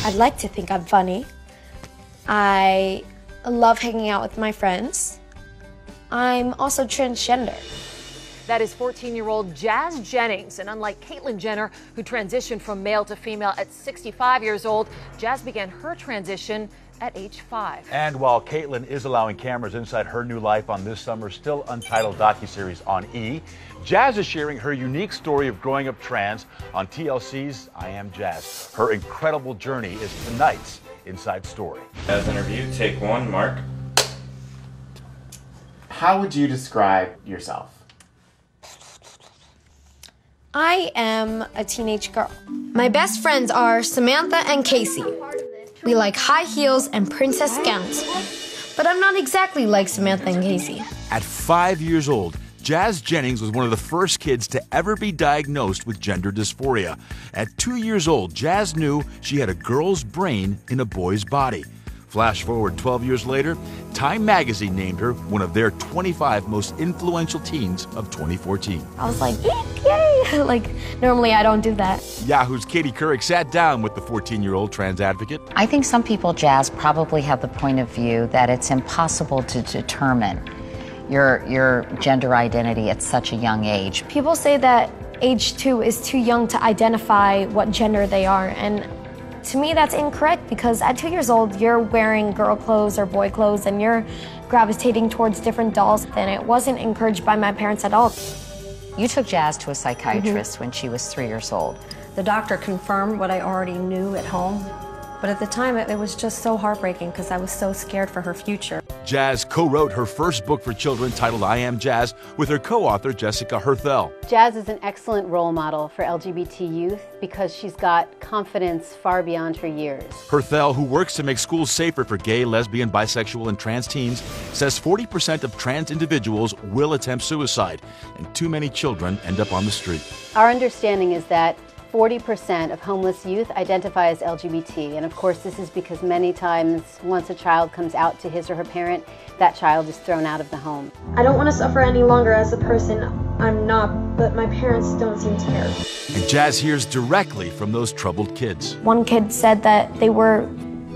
I'd like to think I'm funny. I love hanging out with my friends. I'm also transgender. That is 14-year-old Jazz Jennings, and unlike Caitlyn Jenner, who transitioned from male to female at 65 years old, Jazz began her transition at age 5. And while Caitlyn is allowing cameras inside her new life on this summer's still untitled docuseries on E!, Jazz is sharing her unique story of growing up trans on TLC's IAmJazz. Her incredible journey is tonight's Inside Story. As interview, take one, Mark. How would you describe yourself? I am a teenage girl. My best friends are Samantha and Casey. We like high heels and princess gowns. But I'm not exactly like Samantha and Casey. At 5 years old, Jazz Jennings was one of the first kids to ever be diagnosed with gender dysphoria. At 2 years old, Jazz knew she had a girl's brain in a boy's body. Flash forward 12 years later, Time magazine named her one of their 25 most influential teens of 2014. I was like, yay! Like, normally I don't do that. Yahoo's Katie Couric sat down with the 14-year-old trans advocate. I think some people, Jazz, probably have the point of view that it's impossible to determine your gender identity at such a young age. People say that age 2 is too young to identify what gender they are, and to me that's incorrect, because at 2 years old you're wearing girl clothes or boy clothes and you're gravitating towards different dolls, and it wasn't encouraged by my parents at all. You took Jazz to a psychiatrist when she was 3 years old. The doctor confirmed what I already knew at home, but at the time it was just so heartbreaking because I was so scared for her future. Jazz co-wrote her first book for children titled IAmJazz with her co-author Jessica Herthel. Jazz is an excellent role model for LGBT youth because she's got confidence far beyond her years. Herthel, who works to make schools safer for gay, lesbian, bisexual, and trans teens, says 40% of trans individuals will attempt suicide, and too many children end up on the street. Our understanding is that 40% of homeless youth identify as LGBT, and of course this is because many times once a child comes out to his or her parent, that child is thrown out of the home. I don't want to suffer any longer as a person. I'm not, but my parents don't seem to care. And Jazz hears directly from those troubled kids. One kid said that they were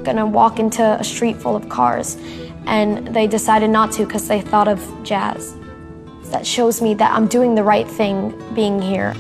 gonna walk into a street full of cars, and they decided not to because they thought of Jazz. That shows me that I'm doing the right thing being here.